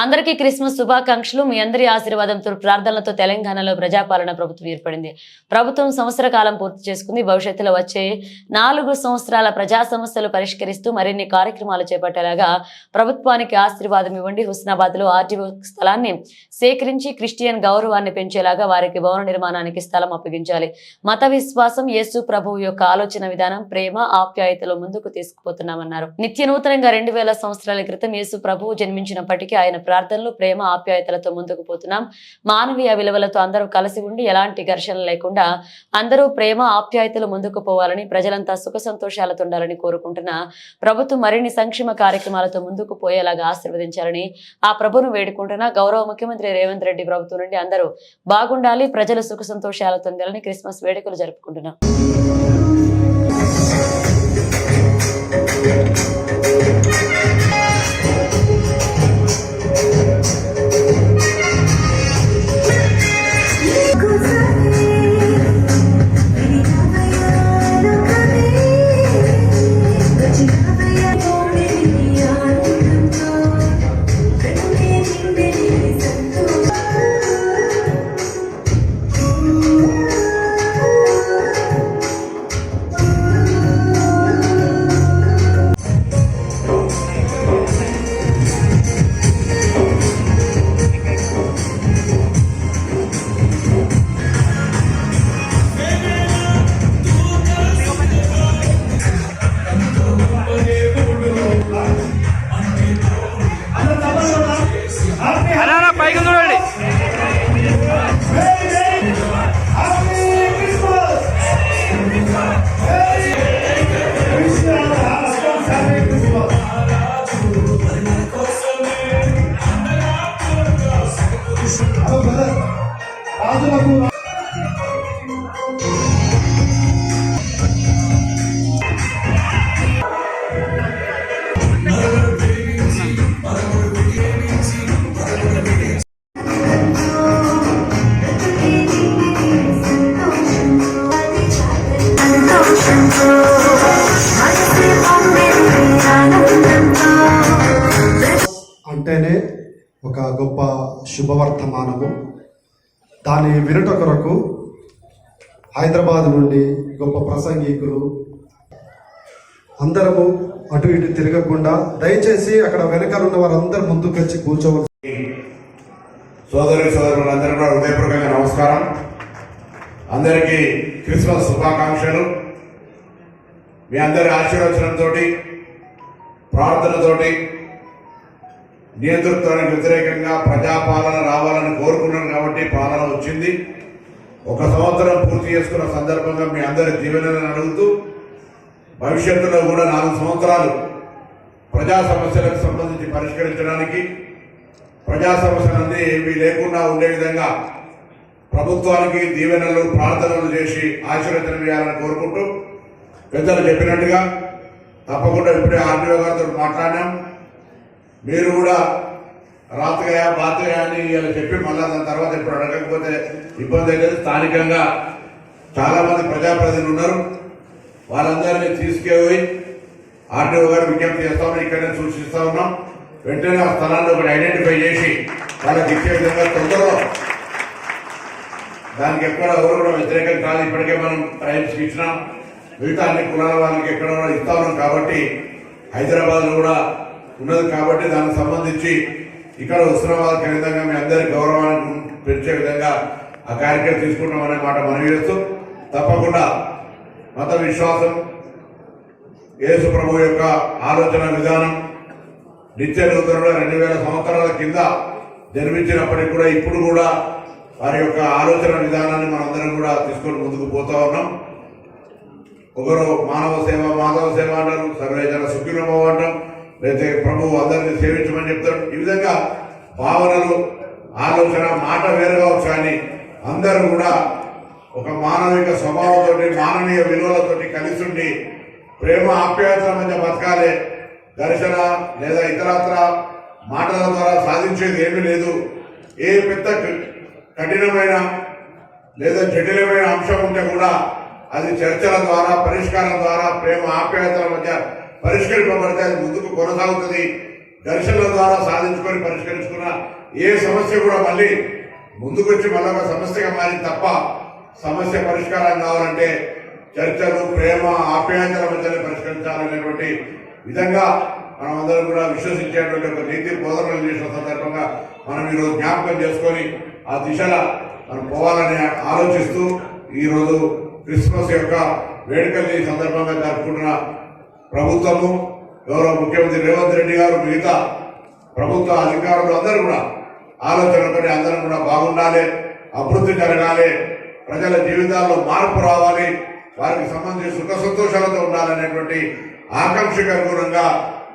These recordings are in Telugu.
అందరికీ క్రిస్మస్ శుభాకాంక్షలు. మీ అందరి ఆశీర్వాదంతో ప్రార్థనలతో తెలంగాణలో ప్రజాపాలన ప్రభుత్వం ఏర్పడింది. ప్రభుత్వం సంవత్సర కాలం పూర్తి చేసుకుంది. భవిష్యత్తులో వచ్చే 4 సంవత్సరాల ప్రజా సమస్యలు పరిష్కరిస్తూ మరిన్ని కార్యక్రమాలు చేపట్టేలాగా ప్రభుత్వానికి ఆశీర్వాదం ఇవ్వండి. హుస్నాబాద్ లో ఆర్టీఓ స్థలాన్ని సేకరించి క్రిస్టియన్ గౌరవాన్ని పెంచేలాగా వారికి భవన నిర్మాణానికి స్థలం అప్పగించాలి. మత విశ్వాసం, యేసు ప్రభువు యొక్క ఆలోచన విధానం, ప్రేమ, ఆప్యాయతలో ముందుకు తీసుకుపోతున్నామన్నారు. నిత్య నూతనంగా 2000 సంవత్సరాల క్రితం యేసు ప్రభువు జన్మించినప్పటికీ ఆయన ప్రార్థనలు, ప్రేమ, ఆప్యాయతలతో ముందుకు పోతున్నాం. మానవీయ విలువలతో అందరూ కలిసి ఉండి ఎలాంటి ఘర్షణ లేకుండా అందరూ ప్రేమ, ఆప్యాయతలు ముందుకు పోవాలని, ప్రజలంతా సుఖ సంతోషాలతో ఉండాలని కోరుకుంటున్న ప్రభుత్వం మరిన్ని సంక్షేమ కార్యక్రమాలతో ముందుకు పోయేలాగా ఆశీర్వదించాలని ఆ ప్రభును వేడుకుంటున్న గౌరవ ముఖ్యమంత్రి రేవంత్ రెడ్డి ప్రభుత్వం నుండి అందరూ బాగుండాలి, ప్రజలు సుఖ సంతోషాలతో ఉండాలని క్రిస్మస్ వేడుకలు జరుపుకుంటున్నాం. అంటేనే ఒక గొప్ప శుభవర్తమానము. దాని వినుట కొరకు హైదరాబాద్ నుండి గొప్ప ప్రసంగికులు అందరము అటు ఇటు తిరగకుండా దయచేసి అక్కడ వెనకాల ఉన్న వారందరూ ముందుకు వచ్చి కూర్చోవలసి. సోదరులందరూ కూడా హృదయపూర్వకంగా నమస్కారం. అందరికీ క్రిస్మస్ శుభాకాంక్షలు. మీ అందరి ఆశీర్వచనంతో, ప్రార్థనతోటి, నియంతృత్వానికి వ్యతిరేకంగా ప్రజాపాలన రావాలని కోరుకున్నాను కాబట్టి పాలన వచ్చింది. 1 సంవత్సరం పూర్తి చేసుకున్న సందర్భంగా మీ అందరి దీవెనలను అడుగుతూ భవిష్యత్తులో కూడా 4 సంవత్సరాలు ప్రజా సమస్యలకు సంబంధించి పరిష్కరించడానికి, ప్రజా సమస్యలన్నీ ఏమీ లేకుండా ఉండే విధంగా ప్రభుత్వానికి దీవెనలు, ప్రార్థనలు చేసి ఆశీర్వచనం చేయాలని కోరుకుంటూ, పెద్దలు చెప్పినట్టుగా తప్పకుండా ఇప్పుడే ఆర్టీఓ గారితో మాట్లాడినాం. మీరు కూడా రాత్రిగా బాత్రగా అని ఇలా చెప్పి మళ్ళీ దాని తర్వాత ఇప్పుడు అడగకపోతే ఇబ్బంది అయితే స్థానికంగా చాలామంది ప్రజాప్రతినిధులు ఉన్నారు. వాళ్ళందరినీ తీసుకెళ్ళి ఆర్టీఓ గారు విజ్ఞప్తి చేస్తా ఉన్నాం, ఇక్కడనే సూచిస్తా ఉన్నాం. వెంటనే ఆ స్థలాన్ని ఒకటి ఐడెంటిఫై చేసి వాళ్ళకి ఇచ్చే విధంగా తొందరలో, దానికి ఎక్కడ ఎవరు కూడా వ్యతిరేకం కాదు. ఇప్పటికే మనం ట్రైబ్స్కి ఇచ్చినాం, మిగతా అన్ని కులాల వాళ్ళకి ఎక్కడ కూడా ఇస్తా ఉన్నాం. కాబట్టి హైదరాబాద్లో కూడా ఉన్నది కాబట్టి దానికి సంబంధించి ఇక్కడ హుస్నాబాద్ కేంద్రంగా మీ అందరి గౌరవాన్ని పెంచే విధంగా ఆ కార్యక్రమం తీసుకుంటామనే మాట మనవి చేస్తూ, తప్పకుండా మత విశ్వాసం, యేసు ప్రభు యొక్క ఆలోచన విధానం, నిత్య నూతనంలో 2000 సంవత్సరాల కింద జన్మించినప్పటికీ కూడా ఇప్పుడు కూడా వారి యొక్క ఆలోచన విధానాన్ని మనందరం కూడా తీసుకొని ముందుకు పోతా ఉన్నాం. ఒకరు మానవ సేవ, మాధవ సేవ అంటారు, సర్వేజన సుఖినోభవ అంటాం, లేకపోతే ప్రభువు అందరినీ సేవించమని చెప్తాడు. ఈ విధంగా భావనలు, ఆలోచన, మాట వేరు కావచ్చు, కానీ అందరూ కూడా ఒక మానవిక స్వభావంతో, మానవీయ విలువలతోటి కలిసి ఉండి ప్రేమ, ఆప్యాయతల మధ్య బతకాలే. ఘర్షణ లేదా ఇతరత్ర మాటల ద్వారా సాధించేది ఏమీ లేదు. ఏ పెద్ద కఠినమైన లేదా జటిలమైన అంశం ఉంటే కూడా అది చర్చల ద్వారా, పరిష్కారం ద్వారా, ప్రేమ, ఆప్యాయతల మధ్య పరిష్కరింపబడితే అది ముందుకు కొనసాగుతుంది. ఘర్షణల ద్వారా సాధించుకొని పరిష్కరించుకున్న ఏ సమస్య కూడా మళ్ళీ ముందుకొచ్చి మళ్ళీ ఒక సమస్యగా మారింది తప్ప సమస్య పరిష్కారం కావాలంటే చర్చలు ప్రేమ ఆప్యాయతల మధ్యనే పరిష్కరించాలనేటువంటి విధంగా మనం అందరం కూడా విశ్వసించేటువంటి ఒక నీతి బోధనలు చేసిన సందర్భంగా మనం ఈరోజు జ్ఞాపకం చేసుకొని ఆ దిశలో మనం పోవాలని ఆలోచిస్తూ ఈరోజు క్రిస్మస్ యొక్క వేడుకల్ని ఈ సందర్భంగా జరుపుకుంటున్న ప్రభుత్వము గౌరవ ముఖ్యమంత్రి రేవంత్ రెడ్డి గారు మిగతా ప్రభుత్వ అధికారులు అందరూ కూడా ఆలోచనతోటి అందరం కూడా బాగుండాలి, అభివృద్ధి జరగాలి, ప్రజల జీవితాల్లో మార్పు రావాలి, వారికి సంబంధించి సుఖ సంతోషాలతో ఉండాలనేటువంటి ఆకాంక్షకు అనుగుణంగా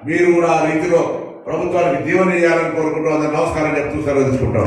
మీరు కూడా ఆ రీతిలో ప్రభుత్వానికి జీవన చేయాలని కోరుకుంటూ అందరూ నమస్కారం చెప్తూ సెలవు తీసుకుంటాం.